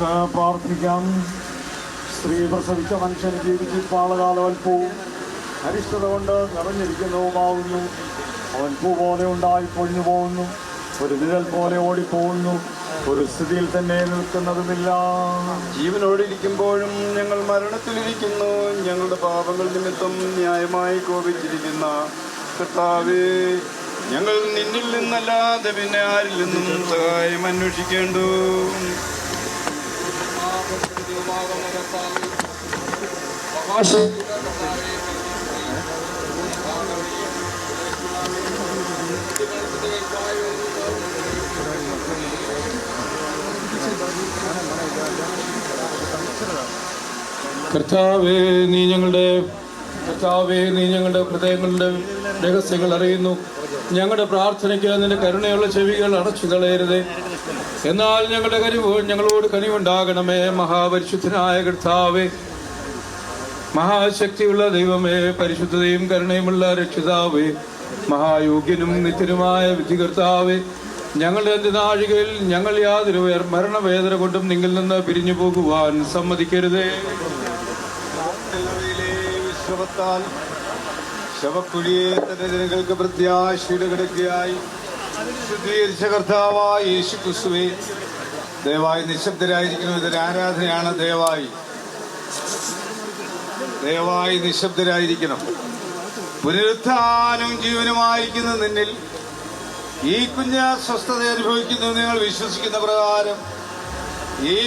നമുക്ക് പ്രാർത്ഥിക്കാം. സ്ത്രീ പ്രസവിച്ച മനുഷ്യൻ ജീവിച്ചിരിപ്പാളകാലം അല്പവും അരിഷ്ടത കൊണ്ട് നിറഞ്ഞിരിക്കുന്നതുമാവുന്നു. അവൻ പൂ പോലെ ഉണ്ടായി പൊഴിഞ്ഞു പോകുന്നു, ഒരു നിഴൽ പോലെ ഓടിപ്പോകുന്നു, ഒരു സ്ഥിതിയിൽ തന്നെ നിൽക്കുന്നതുമില്ല. ജീവനോടിരിക്കുമ്പോഴും ഞങ്ങൾ മരണത്തിലിരിക്കുന്നു. ഞങ്ങളുടെ പാപങ്ങൾ നിമിത്തം ന്യായമായി കോപിച്ചിരിക്കുന്ന കർത്താവേ, ഞങ്ങൾ നിന്നിൽ നിന്നല്ലാതെ പിന്നെ ആരിൽ നിന്നും സഹായം അന്വേഷിക്കേണ്ടു? കർത്താവേ, നീ ഞങ്ങളുടെ ഹൃദയങ്ങളുടെ രഹസ്യങ്ങൾ അറിയുന്നു. ഞങ്ങളുടെ പ്രാർത്ഥനയ്ക്ക് നിന്റെ കരുണയുള്ള ചെവികൾ അടച്ചു കളയരുതേ. എന്നാൽ ഞങ്ങളോട് കനിവുണ്ടാകണമേ. മഹാപരിശുദ്ധനായ കർത്താവേ, മഹാശക്തിയുള്ള ദൈവമേ, പരിശുദ്ധതയും കരുണയുമുള്ള രക്ഷിതാവേ, മഹായോഗ്യനും നിത്യനുമായ വിധികർത്താവേ, ഞങ്ങളുടെ അന്ത്യനാഴികയിൽ ഞങ്ങൾ യാതൊരു മരണവേദന കൊണ്ടും നിങ്ങൾ നിന്ന് പിരിഞ്ഞു പോകുവാൻ സമ്മതിക്കരുതേ. വിശ്വത്താൽ ശവക്കുഴിയെ തന്റെ ജനങ്ങൾക്ക് പ്രത്യാശയുടെ കിടക്കയായി ശുദ്ധീകരിച്ച കർത്താവായ യേശു ക്രിസ്തുവേ, ദയവായി നിശബ്ദരായിരിക്കണം. ഇതൊരു ആരാധനയാണ്. ദയവായി നിശബ്ദരായിരിക്കണം. പുനരുത്ഥാനം ജീവനുമായിരിക്കുന്ന നിന്നിൽ ഈ കുഞ്ഞ് സ്വസ്ഥത അനുഭവിക്കുന്നു നിങ്ങൾ വിശ്വസിക്കുന്ന പ്രകാരം ഈ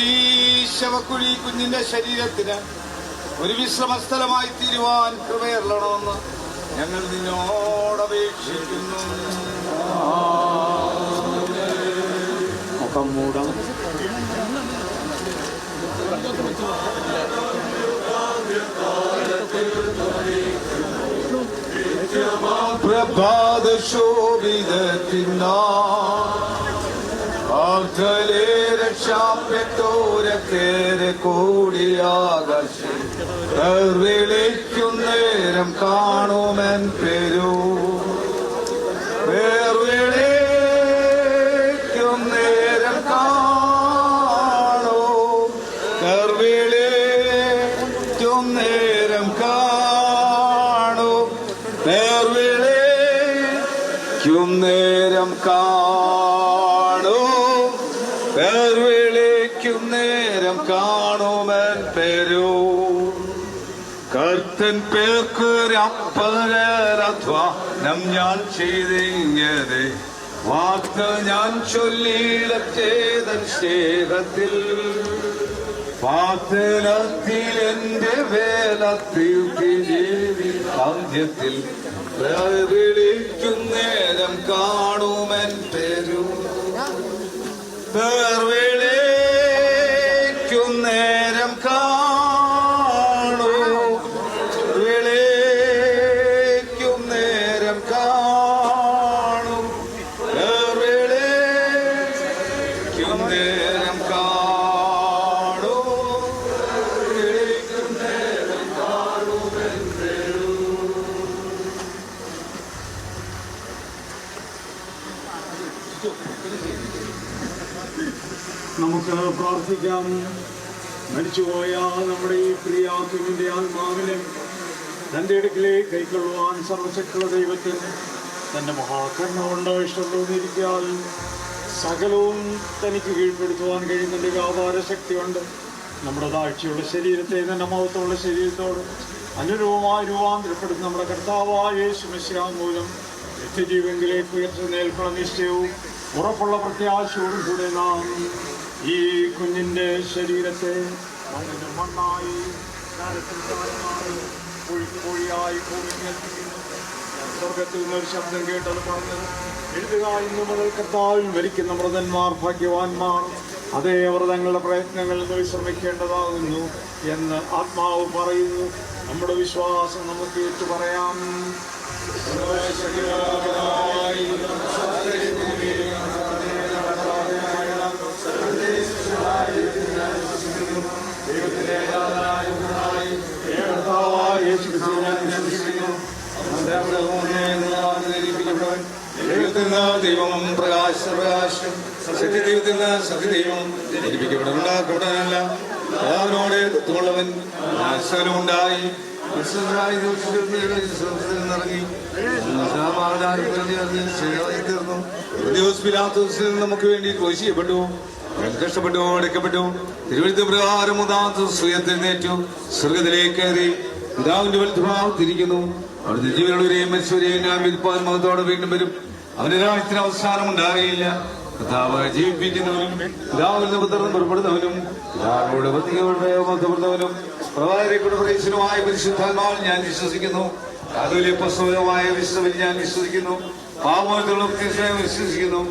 ശവക്കുഴി കുഞ്ഞിന്റെ ശരീരത്തിന് ഒരു വിശ്രമസ്ഥലമായി തീരുവാൻ കൃപയറണമെന്ന് ഞങ്ങൾ നിന്നോട് അപേക്ഷിക്കുന്നു. മുഖം മൂടാം. പ്രഭാത ശോഭിതത്തിനാ രക്ഷാപ്പെട്ടോരക്കേറെ കൂടിയാകാശം വിളിക്കുന്നേരം കാണുമെൻ പേരു വിളിക്കുന്നേരം കാണോ വിളിക്കുന്നേരം കാണോ വിളിക്കുന്നേരം കാണോ വിളിക്കുന്നേരം കാണുമെൻ പേരു കർത്തൻ പേർക്കൊരപ്പകരധ്വാനം ഞാൻ ചെയ്തിങ്ങനെ വാക്ക് ഞാൻ ചൊല്ലിയിടത്തേതൻ സ്നേഹത്തിൽ പാത്തനത്തിൽ എന്റെ വേലത്തിൽ വിളിക്കുന്നേരം കാണുമെൻ പേരു വിളിക്കുന്നേരം കാണൂ വിളിക്കുന്നേരം കാണൂ വിളിക്കുന്നേരം കാണൂ വിളിക്കുന്നേരം കാണൂ. നമുക്ക് പ്രാർത്ഥിക്കാം. മരിച്ചുപോയ നമ്മുടെ ഈ പ്രിയാത്മന്റെ ആത്മാവിനെ തൻ്റെ അടുക്കിലേക്ക് കൈക്കൊള്ളുവാൻ സർവശക്തിയുള്ള ദൈവത്തിന് തൻ്റെ മഹാകരുണ കൊണ്ട് ഇഷ്ടം തോന്നിയിരിക്കാൻ സകലവും തനിക്ക് കീഴ്പ്പെടുത്തുവാൻ കഴിയുന്നതിൻ്റെ വ്യാപാര ശക്തിയുണ്ട്. നമ്മുടെ താഴ്ചയുള്ള ശരീരത്തെ തൻ്റെ മഹത്വമുള്ള ശരീരത്തോട് അനുരൂപമായി രൂപാന്തരപ്പെടുന്ന നമ്മുടെ കർത്താവായ യേശു മിശിഹാ മൂലം നിത്യജീവനിലേക്ക് ഉയർത്തുന്നേൽക്കുള്ള നിശ്ചയവും ഉറപ്പുള്ള പ്രത്യാശയോടും കൂടെ നാം ഈ കുഞ്ഞിൻ്റെ ശരീരത്തെ മണ്ണായി പൊഴിയായി ഭൂമിക്കേൽപ്പിക്കുന്നു. സ്വർഗത്തിൽ നിന്നൊരു ശബ്ദം കേട്ടത് പറഞ്ഞത് എഴുതുക, ഇന്നു മുതൽ കർത്താവിൽ മരിക്കുന്ന മൃതന്മാർ ഭാഗ്യവാന്മാർ, അതേ അവർ തങ്ങളുടെ പ്രയത്നങ്ങളിൽ നിന്ന് വിശ്രമിക്കേണ്ടതാകുന്നു എന്ന് ആത്മാവ് പറയുന്നു. നമ്മുടെ വിശ്വാസം നമുക്ക് ഏറ്റു പറയാം. യേശു ദൈവത്തിന് ദൈവം പ്രകാശം സത്യദൈവത്തിന് സത്യദൈവം ജനിപ്പിക്കപ്പെടാനുള്ള എല്ലാവരോടെ തത്വമുള്ളവൻ ഉണ്ടായി ഇറങ്ങി നമുക്ക് വേണ്ടി ക്രൂശിക്കപ്പെട്ടു, കഷ്ടപ്പെട്ടു, അടക്കപ്പെട്ടു, തിരുവഴുത്ത് പ്രകാരം സുയത്തിനേറ്റു, സ്വർഗത്തിലേക്ക് കയറി പിതാവിന്റെ വലുതുഭാവത്തിരിക്കുന്നു. അവിടുത്തെ ജീവനുള്ളവരെയും മനുഷ്യരെയും ഞാൻ വിധിപ്പാൻ മതത്തോടെ വീണ്ടും വരും. അവന്റെ രാജ്യത്തിന് അവസാനം ഉണ്ടാകുകയില്ല. കർത്താവ് ജീവിപ്പിക്കുന്നവനും പിതാവിന്റെ പുത്രനും പുറപ്പെടുന്നവനും പിതാവിനോട് ബന്ധപ്പെട്ടവനും പ്രവാചകരുടെ പ്രദേശനുമായ പരിശുദ്ധാത്മാവിൽ ഞാൻ വിശ്വസിക്കുന്നു. കാതോലിക അപ്പസ്തോലികമായ വിശ്വസിൽ ഞാൻ വിശ്വസിക്കുന്നു. പാപമോചനത്തിലുള്ള വിശ്വസിക്കുന്നു.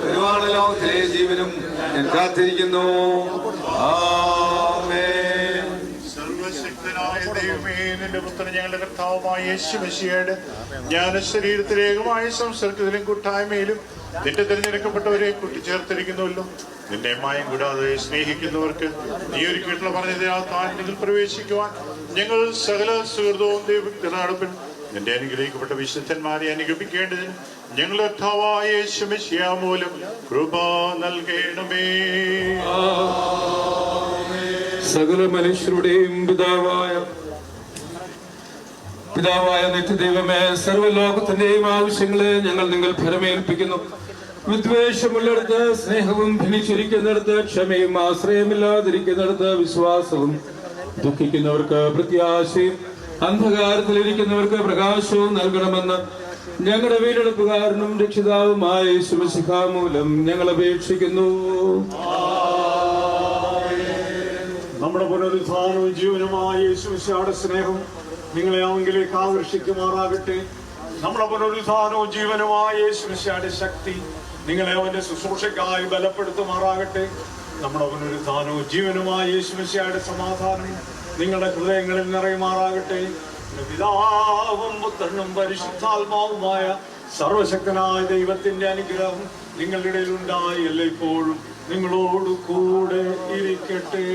ഒരുപാട് ലോകത്തിലെ ജീവനും ഞാൻ കാത്തിരിക്കുന്നു. ആമേൻ. സർവശക്തനായ ദൈവമേ, നിന്റെ പുത്രൻ ഞങ്ങളുടെ കർത്താവുമായ യേശു മെശിഹയുടെ ജ്ഞാന ശരീരത്തിലേകമായ സംസർഗത്തിലും കൂട്ടായ്മയിലും നിന്റെ തിരഞ്ഞെടുക്കപ്പെട്ടവരെ കൂട്ടിച്ചേർത്തിരിക്കുന്നുവല്ലോ. നിന്റെ മായം കൂടാതെ സ്നേഹിക്കുന്നവർക്ക് നീ ഒരുക്കിയിട്ടുള്ള പറഞ്ഞതിനാൽ താഴ്ന്നതിൽ പ്രവേശിക്കുവാൻ ഞങ്ങൾ സകല സുഹൃതവും ദൈവത്തിനാടുപ്പിൽ നിന്റെ അനുഗ്രഹിക്കപ്പെട്ട വിശുദ്ധന്മാരെ അനുഗമിക്കേണ്ടതിന് ഞങ്ങളുടെ കർത്താവായ യേശു മെശിഹ മൂലം കൃപ നൽകണമേ. സകല മനുഷ്യരുടെയും പിതാവായ നിത്യദൈവമേ, സർവ്വലോകത്തിന്റെയും ആവശ്യങ്ങളെ ഞങ്ങൾ നിങ്ങൾ ഫലമേൽപ്പിക്കുന്നു. വിദ്വേഷമുള്ളിടത്ത് സ്നേഹവും ഭിന്നിച്ചിരിക്കുന്നിടത്ത് ക്ഷമയും, ആശ്രയമില്ലാതിരിക്കുന്നിടത്ത് വിശ്വാസവും, ദുഃഖിക്കുന്നവർക്ക് പ്രത്യാശയും അന്ധകാരത്തിലിരിക്കുന്നവർക്ക് പ്രകാശവും നൽകണമെന്ന് ഞങ്ങളുടെ വീണ്ടെടുപ്പുകാരനും രക്ഷിതാവുമായ യേശു മിശിഹ മൂലം ഞങ്ങൾ അപേക്ഷിക്കുന്നു. നമ്മുടെ പുനരുത്ഥാനവും ജീവനുമായ യേശു മിശിഹായുടെ സ്നേഹം നിങ്ങളെ അവങ്കിലേക്ക് ആകർഷിക്കുമാറാകട്ടെ. നമ്മുടെ പുനരുത്ഥാനവും ജീവനുമായ യേശു മിശിഹായുടെ ശക്തി നിങ്ങളെ അവന്റെ ശുശ്രൂഷയ്ക്കായി ബലപ്പെടുത്തുമാറാകട്ടെ. നമ്മുടെ പുനരുത്ഥാനവും ജീവനുമായ യേശു മിശിഹായുടെ സമാധാനം നിങ്ങളുടെ ഹൃദയങ്ങളിൽ നിറയുമാറാകട്ടെ. പിതാവും പുത്രനും പരിശുദ്ധാത്മാവുമായ സർവശക്തനായ ദൈവത്തിന്റെ അനുഗ്രഹം നിങ്ങളുടെ ഇടയിൽ ഉണ്ടായി എല്ലായ്പ്പോഴും നിങ്ങളോട് കൂടെ ഇരിക്കട്ടെ.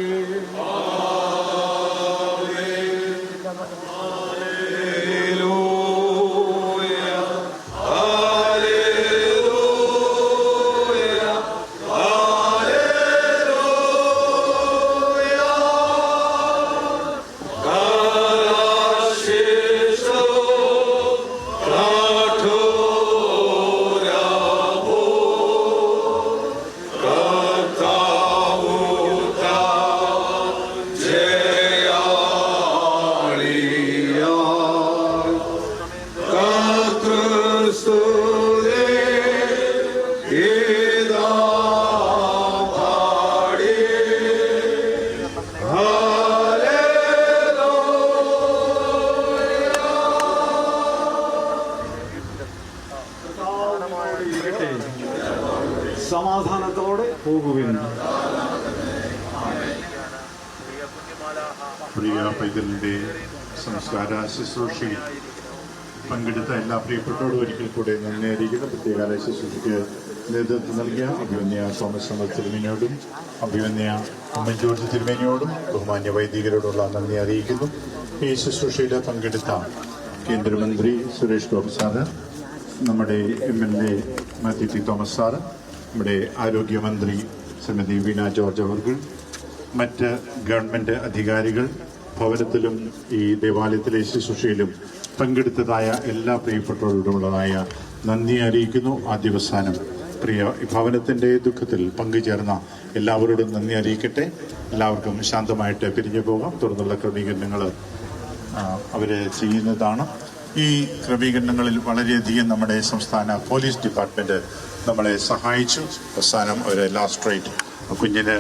സമാധാനത്തോടെ പോകുവിൻ. പ്രിയ പൈതലിന്റെ സംസ്കാര ശുശ്രൂഷയിൽ പങ്കെടുത്ത എല്ലാ പ്രിയപ്പെട്ടവരും ഒരിക്കൽ കൂടെ നന്ദി അറിയിക്കുന്ന പ്രത്യേകാല ശുശ്രൂഷയ്ക്ക് നേതൃത്വം നൽകിയ അഭിമന്യ തോമസ് തിരുമേനിയോടും അഭിമന്യ ഉമ്മൻ ജോർജ് തിരുമേനിയോടും ബഹുമാന്യ വൈദികരോടുള്ള നന്ദി അറിയിക്കുന്നു. ഈ ശുശ്രൂഷയിൽ പങ്കെടുത്ത കേന്ദ്രമന്ത്രി സുരേഷ് ഗോപി സാറ്, നമ്മുടെ MLA Mathew T Thomas sir, നമ്മുടെ ആരോഗ്യമന്ത്രി ശ്രീമതി വീണ ജോർജ് അവർകൾ, മറ്റ് ഗവൺമെൻറ് അധികാരികൾ, ഭവനത്തിലും ഈ ദേവാലയത്തിലെ ശുശ്രൂഷയിലും പങ്കെടുത്തതായ എല്ലാ പ്രിയപ്പെട്ടവരോടുമുള്ളതായ നന്ദി അറിയിക്കുന്നു. ആദ്യവസാനം പ്രിയ ഭവനത്തിൻ്റെ ദുഃഖത്തിൽ പങ്കുചേർന്ന എല്ലാവരോടും നന്ദി അറിയിക്കട്ടെ. എല്ലാവർക്കും ശാന്തമായിട്ട് പിരിഞ്ഞു പോകാം. തുടർന്നുള്ള ക്രമീകരണങ്ങൾ അവർ ചെയ്യുന്നതാണ്. ഈ ക്രമീകരണങ്ങളിൽ വളരെയധികം നമ്മുടെ സംസ്ഥാന പോലീസ് ഡിപ്പാർട്ട്മെൻറ്റ് നമ്മളെ സഹായിച്ചു. അവസാനം ഒരു ലാസ്റ്റ് റൈറ്റ് കുഞ്ഞിന്